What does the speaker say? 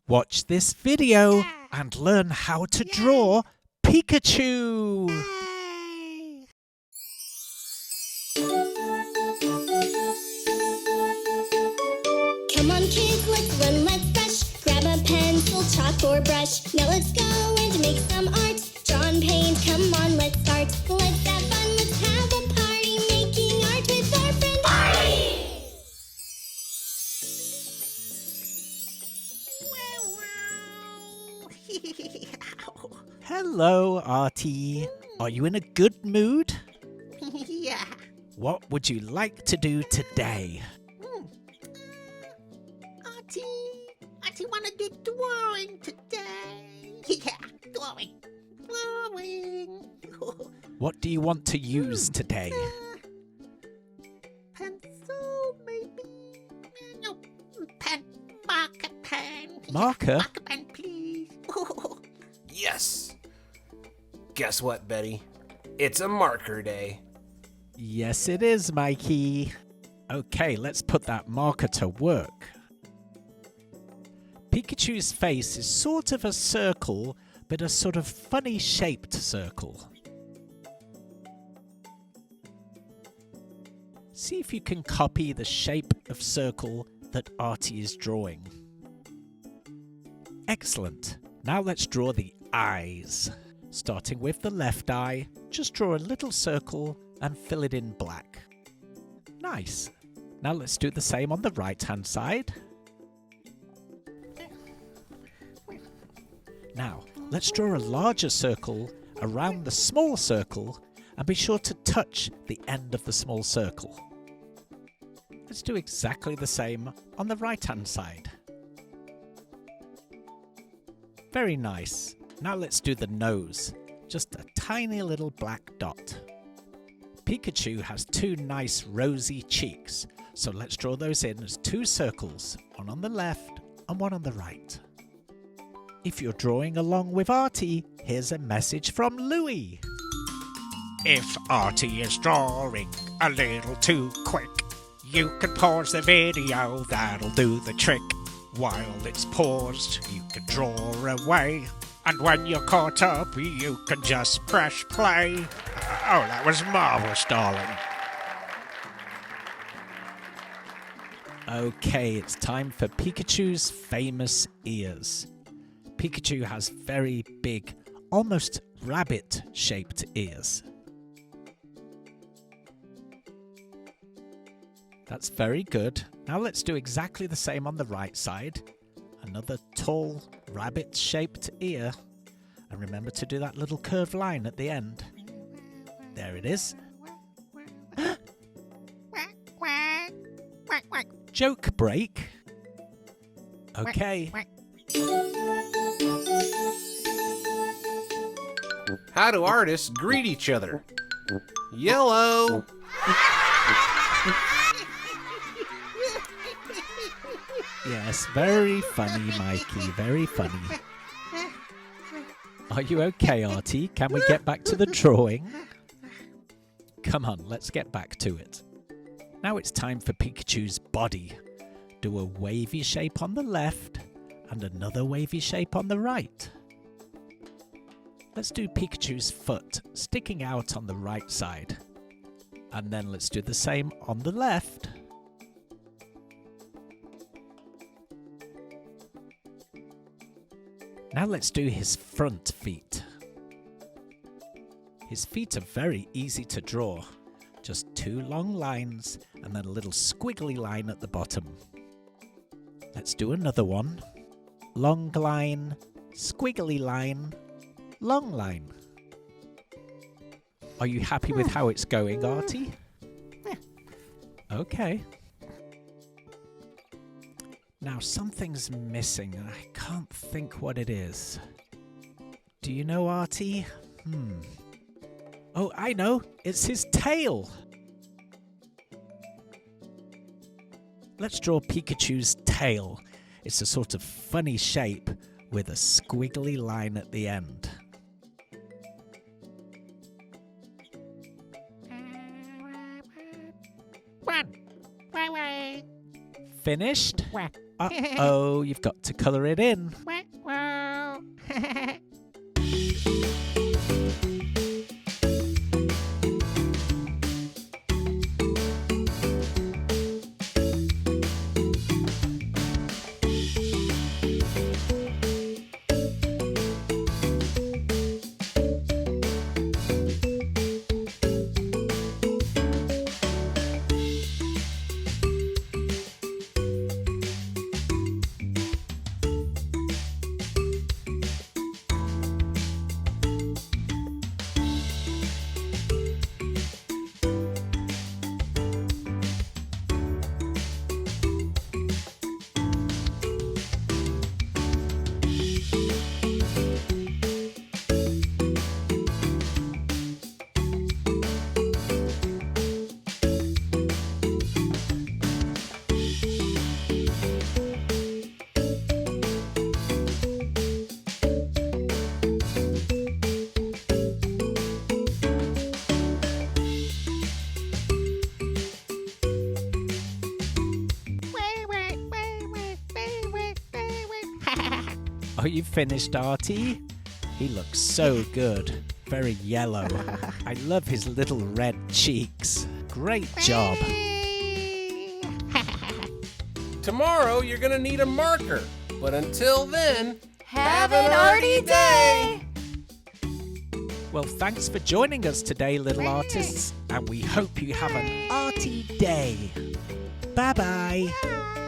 Watch this video and learn how to draw Pikachu. Come on kids, let's run, let's brush. Grab a pencil, chalk or brush. Now let's go and make some art. Draw and paint, come on, let's start. Let's have fun, let's have a party. Making art with our friend Artie. Hello, Artie. Are you in a good mood? Yeah. What would you like to do today? Artie wanna do drawing today. Yeah, drawing. What do you want to use today? Pencil, maybe? No, pen. Marker pen. Marker? Marker pen, please. Yes! Guess what, Betty? It's a marker day. Yes, it is, Mikey. Okay, let's put that marker to work. Pikachu's face is sort of a circle, but a sort of funny shaped circle. See if you can copy the shape of circle that Artie is drawing. Excellent. Now let's draw the eyes. Starting with the left eye, just draw a little circle and fill it in black. Nice. Now let's do the same on the right-hand side. Now, let's draw a larger circle around the small circle and be sure to touch the end of the small circle. Let's do exactly the same on the right-hand side. Very nice. Now let's do the nose. Just a tiny little black dot. Pikachu has two nice rosy cheeks, so let's draw those in as two circles, one on the left and one on the right. If you're drawing along with Artie, here's a message from Louie. If Artie is drawing a little too quick, you can pause the video, that'll do the trick. While it's paused, you can draw away. And when you're caught up, you can just press play. Oh, that was marvellous, darling. Okay, it's time for Pikachu's famous ears. Pikachu has very big, almost rabbit-shaped ears. That's very good. Now let's do exactly the same on the right side. Another tall, rabbit-shaped ear. And remember to do that little curved line at the end. There it is. Joke break. Okay. How do artists greet each other? Yellow! Yes, very funny, Mikey. Very funny. Are you okay, Artie? Can we get back to the drawing? Come on, let's get back to it. Now it's time for Pikachu's body. Do a wavy shape on the left and another wavy shape on the right. Let's do Pikachu's foot sticking out on the right side. And then let's do the same on the left. Now let's do his front feet. His feet are very easy to draw. Just two long lines and then a little squiggly line at the bottom. Let's do another one. Long line, squiggly line, long line. Are you happy with how it's going, Artie? Okay. Now something's missing and I can't think what it is. Do you know, Artie? Oh, I know. It's his tail. Let's draw Pikachu's tail. It's a sort of funny shape with a squiggly line at the end. Finished? Uh-oh, you've got to colour it in. Wow. Are you finished, Artie? He looks so good. Very yellow. I love his little red cheeks. Great job. Tomorrow you're gonna need a marker, but until then, Have an Artie day! Well, thanks for joining us today, little artists, and we hope you have an Artie day. Bye-bye. Bye.